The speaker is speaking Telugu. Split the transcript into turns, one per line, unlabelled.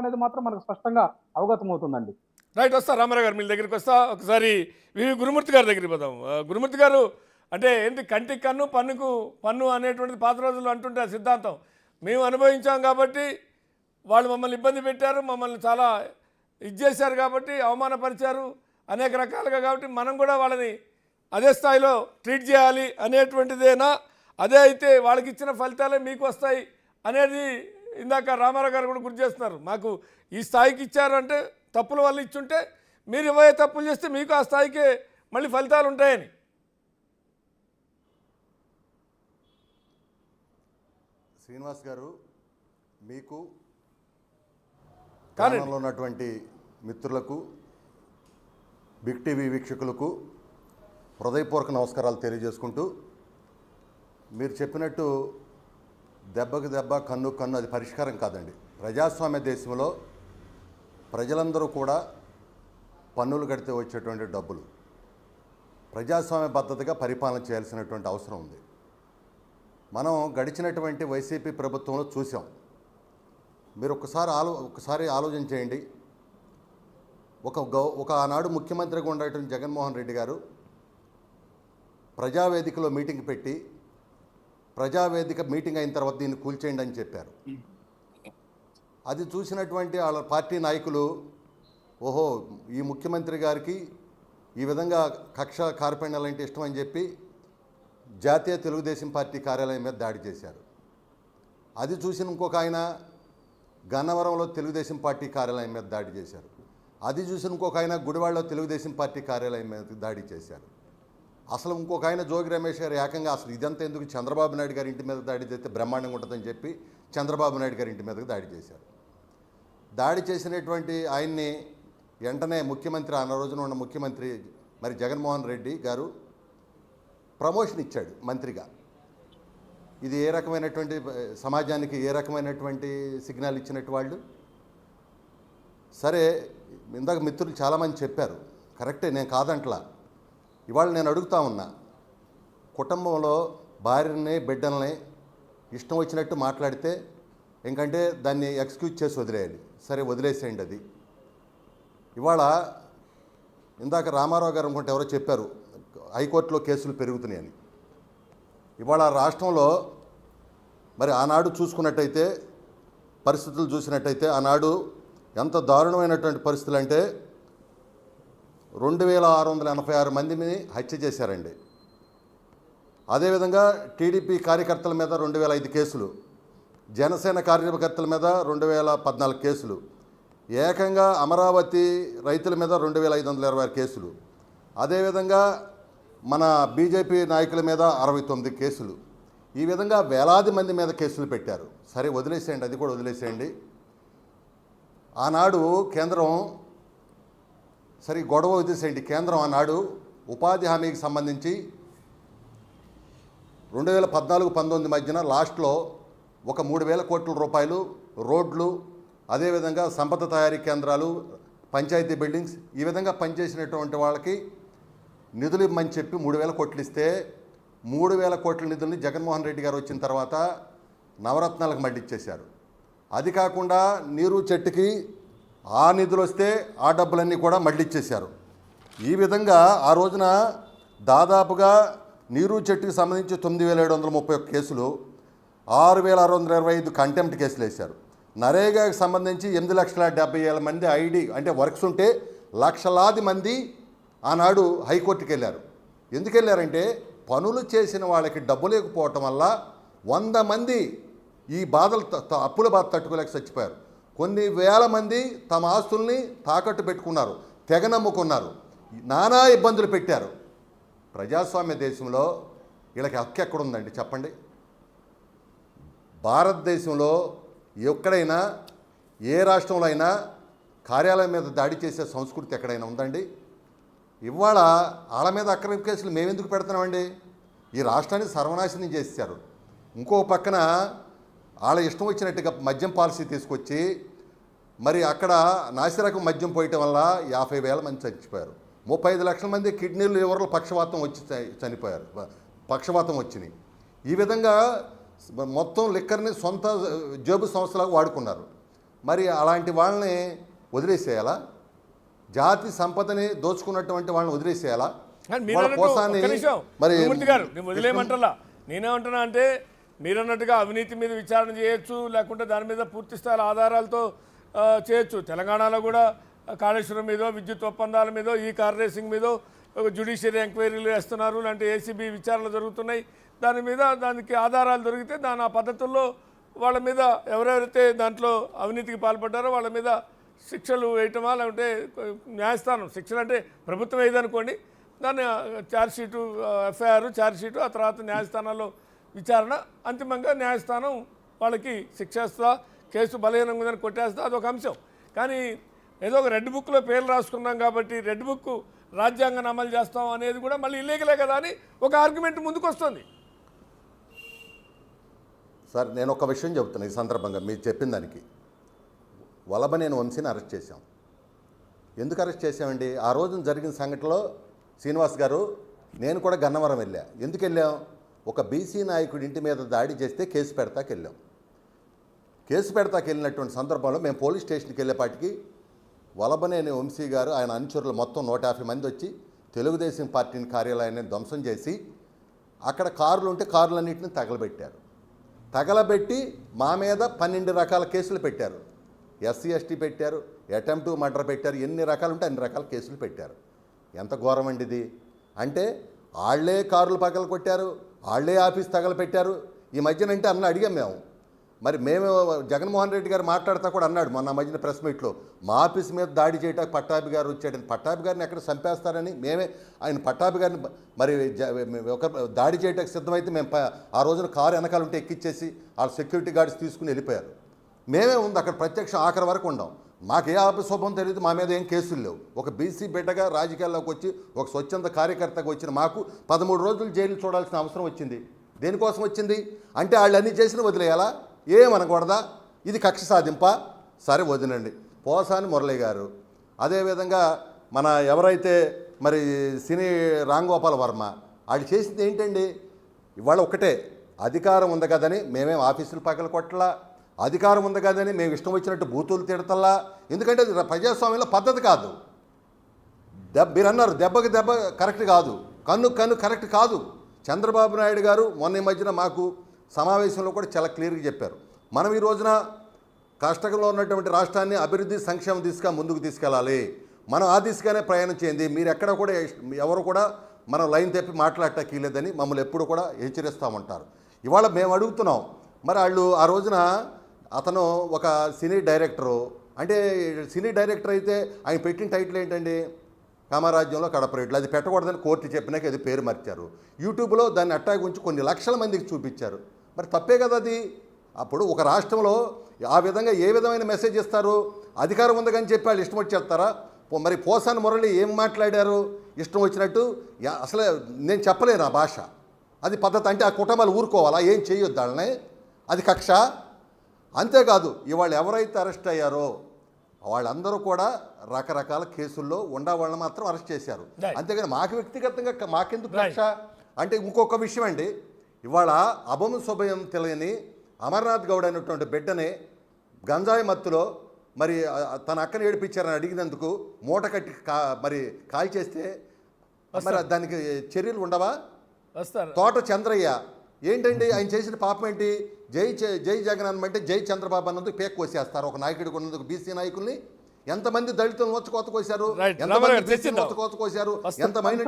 అనేది మాత్రం మనకు స్పష్టంగా అవగతమవుతుందండి.
రైట్, వస్తా రామారావు గారు మీ దగ్గరికి వస్తా. ఒకసారి వివి గురుమూర్తి గారి దగ్గరికి పోదాం. గురుమూర్తి గారు, అంటే ఏంటి కంటికి కన్ను పన్నుకు పన్ను అనేటువంటిది పాత రోజుల్లో అంటుంటే ఆ సిద్ధాంతం మేము అనుభవించాం కాబట్టి వాళ్ళు మమ్మల్ని ఇబ్బంది పెట్టారు, మమ్మల్ని చాలా చేశారు కాబట్టి అవమానపరిచారు అనేక రకాలుగా, కాబట్టి మనం కూడా వాళ్ళని అదే స్థాయిలో ట్రీట్ చేయాలి అనేటువంటిదేనా? అదే అయితే వాళ్ళకి ఇచ్చిన ఫలితాలే మీకు వస్తాయి అనేది ఇందాక రామారావు గారు కూడా గుర్తు చేస్తున్నారు. మాకు ఈ స్థాయికి ఇచ్చారు అంటే తప్పుల వల్ల ఇచ్చుంటే మీరు 20 తప్పులు చేస్తే మీకు ఆ స్థాయికే మళ్ళీ ఫలితాలు ఉంటాయని.
శ్రీనివాస్ గారు, మీకు
కానీ
గ్రామంలో ఉన్నటువంటి మిత్రులకు, బిగ్ టీవీ వీక్షకులకు హృదయపూర్వక నమస్కారాలు తెలియజేసుకుంటూ, మీరు చెప్పినట్టు దెబ్బకు దెబ్బ కన్ను కన్ను అది పరిష్కారం కాదండి. ప్రజాస్వామ్య దేశంలో ప్రజలందరూ కూడా పన్నులు కడితే వచ్చేటువంటి డబ్బులు ప్రజాస్వామ్య పద్ధతిగా పరిపాలన చేయాల్సినటువంటి అవసరం ఉంది. మనం గడిచినటువంటి వైసీపీ ప్రభుత్వంలో చూసాం. మీరు ఒకసారి ఆలోచన చేయండి. ఒక ఆనాడు ముఖ్యమంత్రిగా ఉండేటువంటి జగన్మోహన్ రెడ్డి గారు ప్రజావేదికలో మీటింగ్ పెట్టి, ప్రజావేదిక మీటింగ్ అయిన తర్వాత దీన్ని కూల్చేయండి అని చెప్పారు. అది చూసినటువంటి వాళ్ళ పార్టీ నాయకులు, ఓహో ఈ ముఖ్యమంత్రి గారికి ఈ విధంగా కక్ష కార్పణ్యాలంటే ఇష్టం అని చెప్పి జాతీయ తెలుగుదేశం పార్టీ కార్యాలయం మీద దాడి చేశారు. అది చూసిన ఇంకొక ఆయన గన్నవరంలో తెలుగుదేశం పార్టీ కార్యాలయం మీద దాడి చేశారు. అది చూసిన ఇంకొక ఆయన గుడివాడలో తెలుగుదేశం పార్టీ కార్యాలయం మీద దాడి చేశారు. అసలు ఇంకొక ఆయన జోగి రమేష్ గారు ఏకంగా అసలు ఇదంతా ఎందుకు చంద్రబాబు నాయుడు గారి ఇంటి మీద దాడి చేస్తే బ్రహ్మాండంగా ఉంటుందని చెప్పి చంద్రబాబు నాయుడు గారి ఇంటి మీదకి దాడి చేశారు. దాడి చేసినటువంటి ఆయన్ని వెంటనే ముఖ్యమంత్రి, ఆ రోజున ఉన్న ముఖ్యమంత్రి మరి జగన్మోహన్ రెడ్డి గారు ప్రమోషన్ ఇచ్చాడు మంత్రిగా. ఇది ఏ రకమైనటువంటి సమాజానికి ఏ రకమైనటువంటి సిగ్నల్ ఇచ్చినట్టు వాళ్ళు? సరే, ఇందాక మిత్రులు చాలామంది చెప్పారు, కరెక్టే, నేను కాదంట్లా. ఇవాళ నేను అడుగుతా ఉన్నా, కుటుంబంలో భార్యని బిడ్డల్ని ఇష్టం వచ్చినట్టు మాట్లాడితే ఇంకంటే దాన్ని ఎక్స్క్యూజ్ చేసి వదిలేయాలి. సరే, వదిలేసేయండి. అది ఇవాళ ఇందాక రామారావు గారు అనుకుంటే ఎవరో చెప్పారు హైకోర్టులో కేసులు పెరుగుతున్నాయని. ఇవాళ రాష్ట్రంలో మరి ఆనాడు చూసుకున్నట్టయితే, పరిస్థితులు చూసినట్టయితే ఆనాడు ఎంత దారుణమైనటువంటి పరిస్థితులు అంటే 2686 మందిని హత్య చేశారండి. అదేవిధంగా టీడీపీ కార్యకర్తల మీద 2005 కేసులు, జనసేన కార్యకర్తల మీద 2014 కేసులు, ఏకంగా అమరావతి రైతుల మీద 2526 కేసులు, అదేవిధంగా మన బీజేపీ నాయకుల మీద 69 కేసులు. ఈ విధంగా వేలాది మంది మీద కేసులు పెట్టారు. సరే, వదిలేసేయండి, అది కూడా వదిలేసేయండి. ఆనాడు కేంద్రం, సరే గొడవ వదిలేసేయండి, కేంద్రం ఆనాడు ఉపాధి హామీకి సంబంధించి 2014-19 మధ్యన లాస్ట్లో ఒక 3,000 కోట్ల రూపాయలు రోడ్లు, అదేవిధంగా సంపద తయారీ కేంద్రాలు, పంచాయతీ బిల్డింగ్స్, ఈ విధంగా పనిచేసినటువంటి వాళ్ళకి నిధులు ఇవ్వమని చెప్పి 3,000 కోట్లు ఇస్తే 3,000 కోట్ల నిధుల్ని జగన్మోహన్ రెడ్డి గారు వచ్చిన తర్వాత నవరత్నాలకు మళ్ళిచ్చేశారు. అది కాకుండా నీరు చెట్టుకి ఆ నిధులు వస్తే ఆ డబ్బులన్నీ కూడా మళ్ళిచ్చేశారు. ఈ విధంగా ఆ రోజున దాదాపుగా నీరు చెట్టుకి సంబంధించి 9,731 కేసులు, 6,625 కంటెంప్ట్ కేసులు వేశారు. నరేగాకి సంబంధించి 8,70,000 మంది ఐడి అంటే వర్క్స్ ఉంటే లక్షలాది మంది ఆనాడు హైకోర్టుకి వెళ్ళారు. ఎందుకు వెళ్ళారంటే పనులు చేసిన వాళ్ళకి డబ్బు లేకపోవటం వల్ల 100 మంది ఈ బాధలు అప్పుల బాధ తట్టుకోలేక చచ్చిపోయారు. కొన్ని వేల మంది తమ ఆస్తుల్ని తాకట్టు పెట్టుకున్నారు, తెగ నమ్ముకున్నారు, నానా ఇబ్బందులు పెట్టారు. ప్రజాస్వామ్య దేశంలో వీళ్ళకి హక్కు ఎక్కడుందండి చెప్పండి? భారతదేశంలో ఎక్కడైనా ఏ రాష్ట్రంలో అయినా కార్యాలయం మీద దాడి చేసే సంస్కృతి ఎక్కడైనా ఉందండి? ఇవాళ వాళ్ళ మీద అక్రమ కేసులు మేమెందుకు పెడుతున్నామండి? ఈ రాష్ట్రాన్ని సర్వనాశనం చేశారు. ఇంకో పక్కన వాళ్ళ ఇష్టం వచ్చినట్టుగా మద్యం పాలసీ తీసుకొచ్చి మరి అక్కడ నాసిరకం మద్యం పోయటం వల్ల 50,000 మంది చచ్చిపోయారు. 35 లక్షల మంది కిడ్నీలు, లివర్లు పక్షవాతం వచ్చి చనిపోయారు, పక్షవాతం వచ్చినాయి. ఈ విధంగా మొత్తం లిక్కర్ని సొంత జేబు సంస్థలాగా వాడుకున్నారు. మరి అలాంటి వాళ్ళని వదిలేసేయాలా? జాతి సంపదని దోచుకున్నటువంటి వాళ్ళని వదిలేసేయాలా?
కానీ మీరు
వాళ్ళ
అన్నట్టు
కోసాన్ని
ఒక్క నిమిషం,
మరి
గురుమూర్తి గారు నేను వదిలేయమంటలా. నేనేమంటున్నా అంటే మీరన్నట్టుగా అవినీతి మీద విచారణ చేయొచ్చు, లేకుంటే దాని మీద పూర్తి స్థాయి ఆధారాలతో చేయొచ్చు. తెలంగాణలో కూడా కాళేశ్వరం మీదో, విద్యుత్ ఒప్పందాల మీదో, ఈ కార్ రేసింగ్ మీదో ఒక జ్యుడిషియరీ ఎంక్వైరీలు వేస్తున్నారు, లాంటి ఏసీబీ విచారణలు జరుగుతున్నాయి. దాని మీద దానికి ఆధారాలు దొరికితే దాని ఆ పద్ధతుల్లో వాళ్ళ మీద ఎవరెవరైతే దాంట్లో అవినీతికి పాల్పడ్డారో వాళ్ళ మీద శిక్షలు వేయటమా, లేకుంటే న్యాయస్థానం శిక్షలు అంటే ప్రభుత్వం వేయదనుకోండి, దాన్ని ఛార్జ్షీటు, ఎఫ్ఐఆర్, ఛార్జ్షీటు, ఆ తర్వాత న్యాయస్థానాల్లో విచారణ, అంతిమంగా న్యాయస్థానం వాళ్ళకి శిక్ష ఇస్తా, కేసు బలహీనంగా ఉందని కొట్టేస్తా, అదొక అంశం. కానీ ఏదో ఒక రెడ్ బుక్లో పేర్లు రాసుకున్నాం కాబట్టి రెడ్ బుక్ రాజ్యాంగాన్ని అమలు చేస్తాం అనేది కూడా మళ్ళీ ఇల్లీగలే కదా అని ఒక ఆర్గ్యుమెంట్ ముందుకు వస్తుంది.
సార్ నేను ఒక విషయం చెబుతున్నా ఈ సందర్భంగా మీరు చెప్పిన దానికి. వలభనేని వంశీని అరెస్ట్ చేశాం. ఎందుకు అరెస్ట్ చేశామండి? ఆ రోజున జరిగిన సంఘటనలో శ్రీనివాస్ గారు నేను కూడా గన్నవరం వెళ్ళా. ఎందుకు వెళ్ళాం? ఒక బీసీ నాయకుడి ఇంటి మీద దాడి చేస్తే కేసు పెడతాకి వెళ్ళాం. కేసు పెడతాకి వెళ్ళినటువంటి సందర్భంలో మేము పోలీస్ స్టేషన్కి వెళ్ళేపాటికి వలభనేని వంశీ గారు ఆయన అనుచరులు మొత్తం 150 మంది వచ్చి తెలుగుదేశం పార్టీ కార్యాలయాన్ని ధ్వంసం చేసి అక్కడ కార్లు ఉంటే కార్లన్నింటినీ తగలబెట్టి మా మీద 12 రకాల కేసులు పెట్టారు. ఎస్సీ ఎస్టీ పెట్టారు, అటెంప్ట్ మర్డర్ పెట్టారు, ఎన్ని రకాలు ఉంటే అన్ని రకాల కేసులు పెట్టారు. ఎంత ఘోరం అండి ఇది! అంటే వాళ్ళే కార్లు పగల కొట్టారు, వాళ్ళే ఆఫీస్ తగలపెట్టారు. ఈ మధ్యనంటే అన్న అడిగాం మేము. మరి మేము జగన్మోహన్ రెడ్డి గారు మాట్లాడుతూ కూడా అన్నాడు మొన్న మధ్యన ప్రెస్ మీట్లో, మా ఆఫీస్ మీద దాడి చేయడానికి పట్టాభి గారు వచ్చాడని. పట్టాభి గారిని ఎక్కడ చంపేస్తారని మేమే ఆయన పట్టాభి గారిని మరి ఒక దాడి చేయడానికి సిద్ధమైతే మేము ఆ రోజున కారు వెనకాల ఉంటే ఎక్కిచ్చేసి వాళ్ళ సెక్యూరిటీ గార్డ్స్ తీసుకుని వెళ్ళిపోయారు. మేమే ఉంది అక్కడ ప్రత్యక్షం ఆఖరి వరకు ఉండాం. మాకు ఏ అపశోభం తెలియదు, మా మీద ఏం కేసులు లేవు. ఒక బీసీ బిడ్డగా రాజకీయాల్లోకి వచ్చి ఒక స్వచ్ఛంద కార్యకర్తగా వచ్చిన మాకు 13 రోజులు జైలు చూడాల్సిన అవసరం వచ్చింది. దేనికోసం వచ్చింది అంటే వాళ్ళు అన్నీ చేసిన వదిలేయాలా? ఏమనకూడదా? ఇది కక్ష సాధింపా? సరే వదినండి. పోసాని మురళి గారు, అదేవిధంగా మన ఎవరైతే మరి సినీ రాంగోపాల్ వర్మ, వాళ్ళు చేసింది ఏంటండి? ఇవాళ ఒకటే, అధికారం ఉంది కదని మేమేం ఆఫీసులు పక్కల కొట్టలా, అధికారం ఉంది కదని మేము ఇష్టం వచ్చినట్టు బూతులు తిడతల్లా. ఎందుకంటే అది ప్రజాస్వామ్యంలో పద్ధతి కాదు. మీరు అన్నారు దెబ్బకి దెబ్బ కరెక్ట్ కాదు, కన్ను కరెక్ట్ కాదు. చంద్రబాబు నాయుడు గారు మొన్న ఈ మధ్యన మాకు సమావేశంలో కూడా చాలా క్లియర్గా చెప్పారు, మనం ఈ రోజున కష్టంలో ఉన్నటువంటి రాష్ట్రాన్ని అభివృద్ధి సంక్షేమ దిశగా ముందుకు తీసుకెళ్ళాలి, మనం ఆ దిశగానే ప్రయాణం చేయండి, మీరు ఎక్కడ కూడా ఎవరు కూడా మనం లైన్ తప్పి మాట్లాడటానికి లేదని మమ్మల్ని ఎప్పుడు కూడా హెచ్చరిస్తామంటారు. ఇవాళ మేము అడుగుతున్నాం, మరి వాళ్ళు ఆ రోజున అతను ఒక సినీ డైరెక్టరు, అంటే సినీ డైరెక్టర్ అయితే ఆయన పెట్టిన టైటిల్ ఏంటండి? కామరాజ్యంలో కడపరేట్లు. అది పెట్టకూడదని కోర్టు చెప్పినాక అది పేరు మార్చారు. యూట్యూబ్లో దాన్ని అట్టాగి ఉంచి కొన్ని లక్షల మందికి చూపించారు. మరి తప్పే కదా అది. అప్పుడు ఒక రాష్ట్రంలో ఆ విధంగా ఏ విధమైన మెసేజ్ ఇస్తారు? అధికారం ఉంది కానీ చెప్పి వాళ్ళు ఇష్టం వచ్చి చేస్తారా? మరి పోసాని మురళి ఏం మాట్లాడారు ఇష్టం వచ్చినట్టు? అసలు నేను చెప్పలేను ఆ భాష. అది పద్ధతి అంటే ఆ కుటుంబాలు ఊరుకోవాలా? ఏం చేయొద్దు వాళ్ళని? అది కక్ష. అంతేకాదు ఇవాళ ఎవరైతే అరెస్ట్ అయ్యారో వాళ్ళందరూ కూడా రకరకాల కేసుల్లో వాళ్ళని మాత్రం అరెస్ట్ చేశారు. అంతేగాని మాకు వ్యక్తిగతంగా మాకెందుకు కక్ష అంటే? ఇంకొక విషయం అండి, ఇవాళ అభం శుభయం తెలియని అమర్నాథ్ గౌడ్ అనేటువంటి బిడ్డని గంజాయి మత్తులో మరి తన అక్కని ఏడిపించారని అడిగినందుకు మూట కట్టి మరి కాల్ చేస్తే మరి దానికి చర్యలు ఉండవా? తోట చంద్రయ్య ఏంటండి ఆయన చేసిన పాపం ఏంటి? జై జగన్ అనమంటే జై చంద్రబాబు అన్నందుకు పేక్ కోసేస్తారు. ఒక నాయకుడికి ఉన్నందుకు బీసీ నాయకుల్ని ఎంతమంది దళితులను కోత కోసారు, ఎంతమంది కోసారు, ఎంతమంది